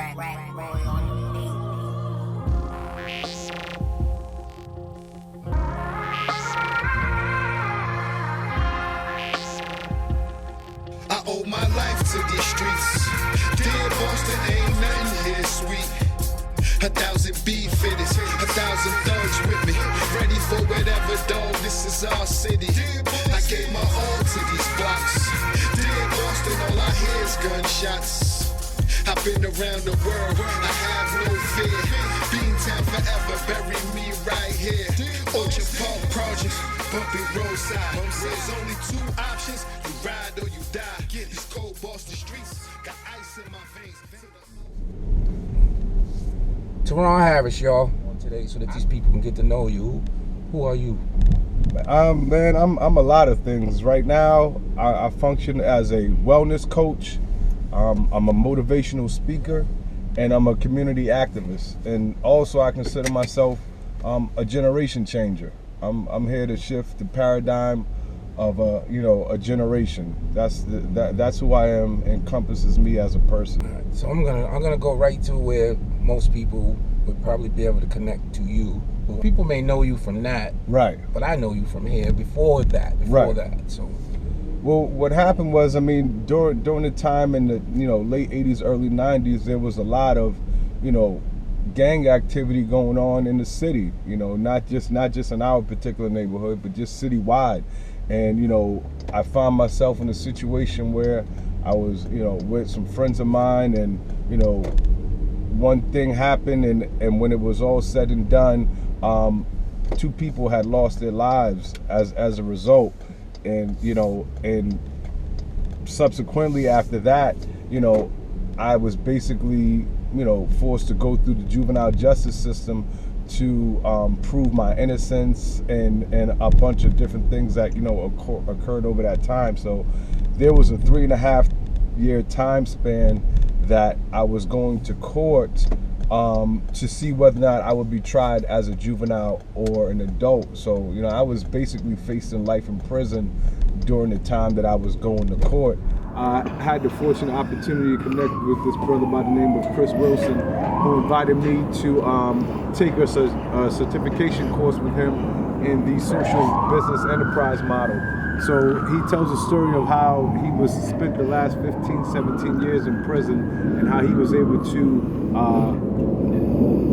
I owe my life to these streets. Dear Boston, ain't nothing here sweet. 1,000 beef-fitters, 1,000 thugs with me. Ready for whatever, dog, this is our city. I gave my all to these blocks. Dear Boston, all I hear is gunshots. I've been around the world, I have no fear. Beantown forever, bury me right here. Orchard Park Projects, bumpy roadside. There's only two options, you ride or you die. These cold Boston streets got ice in my veins. Tarahn Harris, y'all, on today, so that these people can get to know you. Who are you? Man, I'm a lot of things. Right now, I function as a wellness coach. I'm a motivational speaker, and I'm a community activist. And also, I consider myself a generation changer. I'm here to shift the paradigm of a generation. That's who I am. Encompasses me as a person. All right, so I'm gonna go right to where most people would probably be able to connect to you. Well, people may know you from that, right? But I know you from here. Before that. So, well, what happened was, I mean, during the time in the late '80s, early '90s, there was a lot of gang activity going on in the city. Not just in our particular neighborhood, but just citywide. And I found myself in a situation where I was with some friends of mine, and one thing happened, and when it was all said and done, two people had lost their lives as a result. And and subsequently after that, I was basically forced to go through the juvenile justice system to prove my innocence and a bunch of different things that occurred over that time. So there was a 3.5 year time span that I was going to court to see whether or not I would be tried as a juvenile or an adult. So I was basically facing life in prison during the time that I was going to court. I had the fortunate opportunity to connect with this brother by the name of Chris Wilson, who invited me to take a certification course with him in the social business enterprise model. So he tells a story of how he spent the last 15, 17 years in prison, and how he was able to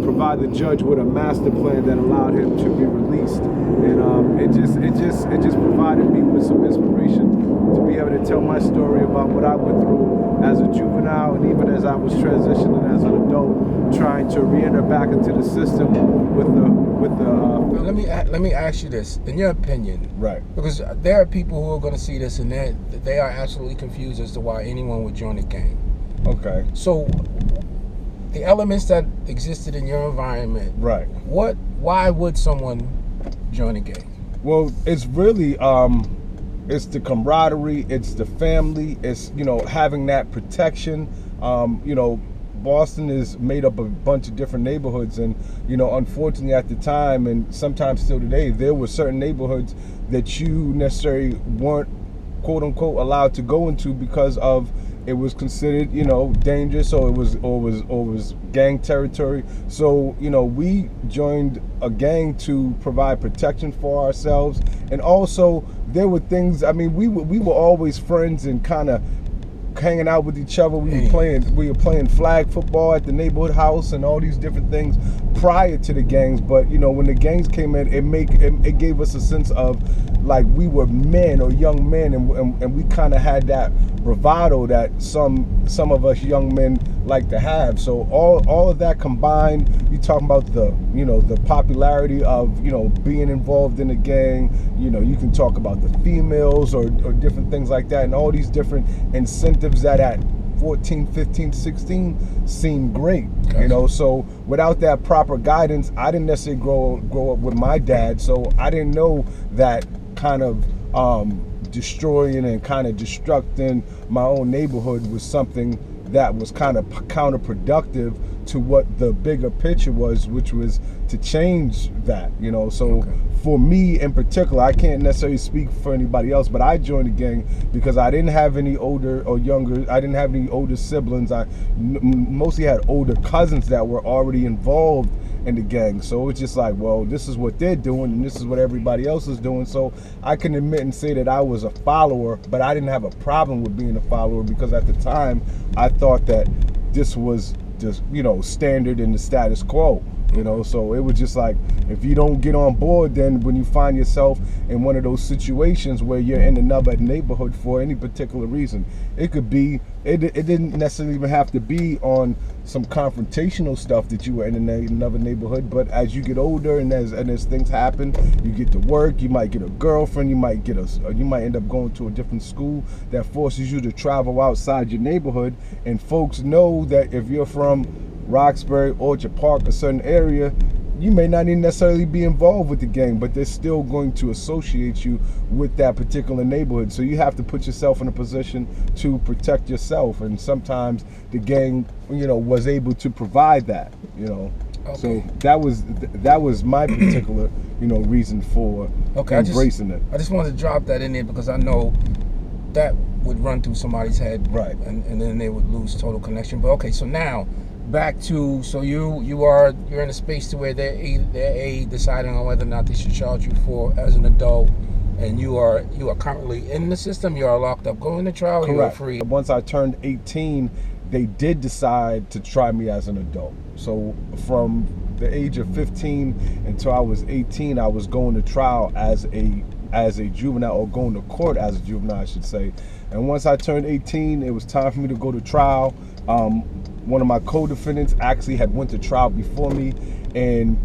provide the judge with a master plan that allowed him to be released. And it just provided me with some inspiration to be able to tell my story about what I went through as a juvenile, and even as I was transitioning as an adult, trying to re-enter back into the system with the. Let me ask you this, in your opinion, right? Because there are people who are going to see this, and they are absolutely confused as to why anyone would join a gang. Okay. So the elements that existed in your environment, right? Why would someone join a gang? Well, it's really it's the camaraderie, it's the family, it's having that protection. Boston is made up of a bunch of different neighborhoods, and unfortunately at the time, and sometimes still today, there were certain neighborhoods that you necessarily weren't quote unquote allowed to go into because of it was considered dangerous, or it was gang territory. So we joined a gang to provide protection for ourselves, and also there were things. I mean, we were always friends and kind of hanging out with each other. We were playing flag football at the neighborhood house and all these different things prior to the gangs. But when the gangs came in, it gave us a sense of like we were men or young men, and we kind of had that bravado that some of us young men like to have. So all of that combined, you talking about the the popularity of being involved in a gang. You can talk about the females or different things like that, and all these different incentives that at 14, 15, 16 seemed great. So without that proper guidance, I didn't necessarily grow up with my dad, so I didn't know that kind of destroying and kind of destructing my own neighborhood was something that was kind of counterproductive to what the bigger picture was, which was to change that, you know. So for me in particular, I can't necessarily speak for anybody else, but I joined the gang because I didn't have any older or younger, I didn't have any older siblings. I mostly had older cousins that were already involved in the gang. So it's just like, well, this is what they're doing and this is what everybody else is doing. So I can admit and say that I was a follower, but I didn't have a problem with being a follower because at the time I thought that this was just, you know, standard in the status quo, you know. So it was just like, if you don't get on board, then when you find yourself in one of those situations where you're in another neighborhood for any particular reason, it could be, it didn't necessarily even have to be on some confrontational stuff that you were in another neighborhood, but as you get older and as things happen, you get to work, you might get a girlfriend, you might end up going to a different school that forces you to travel outside your neighborhood, and folks know that if you're from Roxbury, Orchard Park, a certain area, you may not even necessarily be involved with the gang, but they're still going to associate you with that particular neighborhood. So you have to put yourself in a position to protect yourself. And sometimes the gang, you know, was able to provide that, you know. So that was my particular, you know, reason for embracing it. I just wanted to drop that in there because I know that would run through somebody's head, right? And then they would lose total connection. But okay, so now back to, so you're in a space to where they're deciding on whether or not they should charge you for as an adult, and you are currently in the system. You are locked up, going to trial. Correct. You are free. Once I turned 18, they did decide to try me as an adult. So from the age of 15 until I was 18, I was going to trial as a juvenile, or going to court as a juvenile, I should say. And once I turned 18, it was time for me to go to trial. One of my co-defendants actually had went to trial before me, and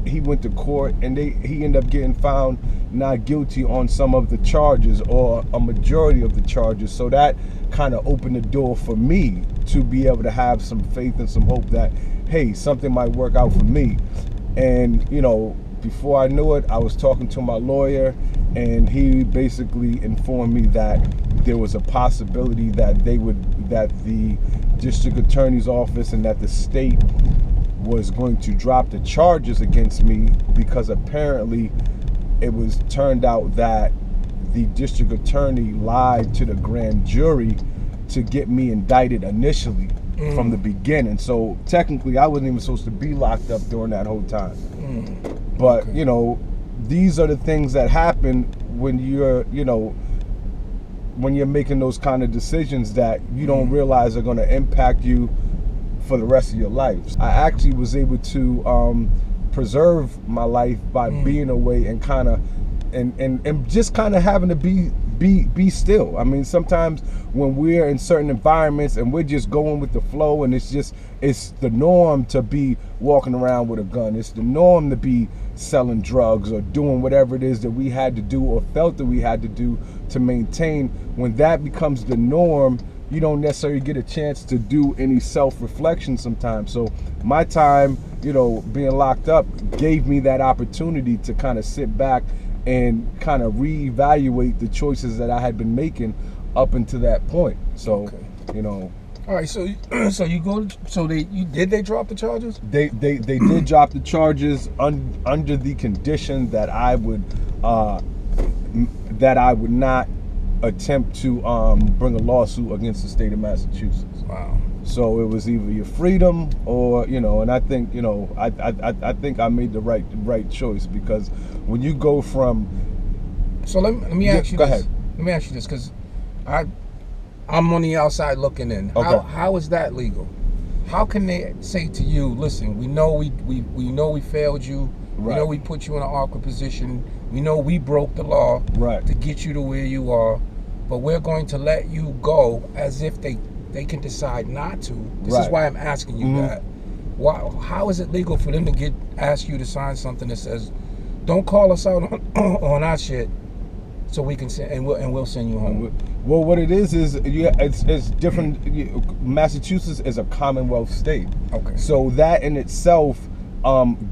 he went to court, and he ended up getting found not guilty on some of the charges, or a majority of the charges. So that kind of opened the door for me to be able to have some faith and some hope that, hey, something might work out for me. And, you know, before I knew it, I was talking to my lawyer, and he basically informed me that there was a possibility that the district attorney's office and that the state was going to drop the charges against me, because apparently it was turned out that the district attorney lied to the grand jury to get me indicted initially from the beginning. So technically I wasn't even supposed to be locked up during that whole time. But you know, these are the things that happen when you're, you know, when you're making those kind of decisions that you don't realize are going to impact you for the rest of your life. I actually was able to preserve my life by being away and kind of and just kind of having to be still. I mean, sometimes when we're in certain environments and we're just going with the flow, and it's the norm to be walking around with a gun. It's the norm to be selling drugs or doing whatever it is that we had to do or felt that we had to do to maintain. When that becomes the norm, you don't necessarily get a chance to do any self-reflection sometimes. So my time, you know, being locked up gave me that opportunity to kind of sit back and kind of reevaluate the choices that I had been making up until that point. So, you know. All right, so they drop the charges? They did drop the charges under the condition that I would not attempt to bring a lawsuit against the state of Massachusetts. Wow. So it was either your freedom or, you know, and I think, you know, I think I made the right choice, because when you go from. So let me ask you go this. ahead. Let me ask you this, because I'm on the outside looking in. Okay. How is that legal? How can they say to you, listen, we know we failed you. Right. We know we put you in an awkward position. We know we broke the law to get you to where you are, but we're going to let you go, as if they can decide not to. This is why I'm asking you that. How is it legal for them to ask you to sign something that says, don't call us out on our shit, so we can send, and we'll send you home? Well, what it is it's different. Massachusetts is a Commonwealth state. Okay. So that in itself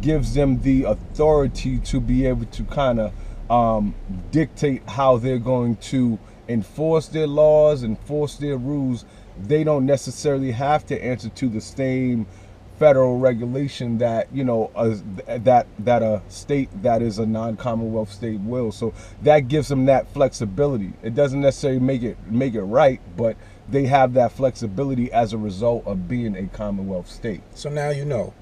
gives them the authority to be able to kind of dictate how they're going to enforce their laws, enforce their rules, they don't necessarily have to answer to the same federal regulation that, you know, that a state that is a non-Commonwealth state will. So that gives them that flexibility. It doesn't necessarily make it right, but they have that flexibility as a result of being a Commonwealth state. So now you know.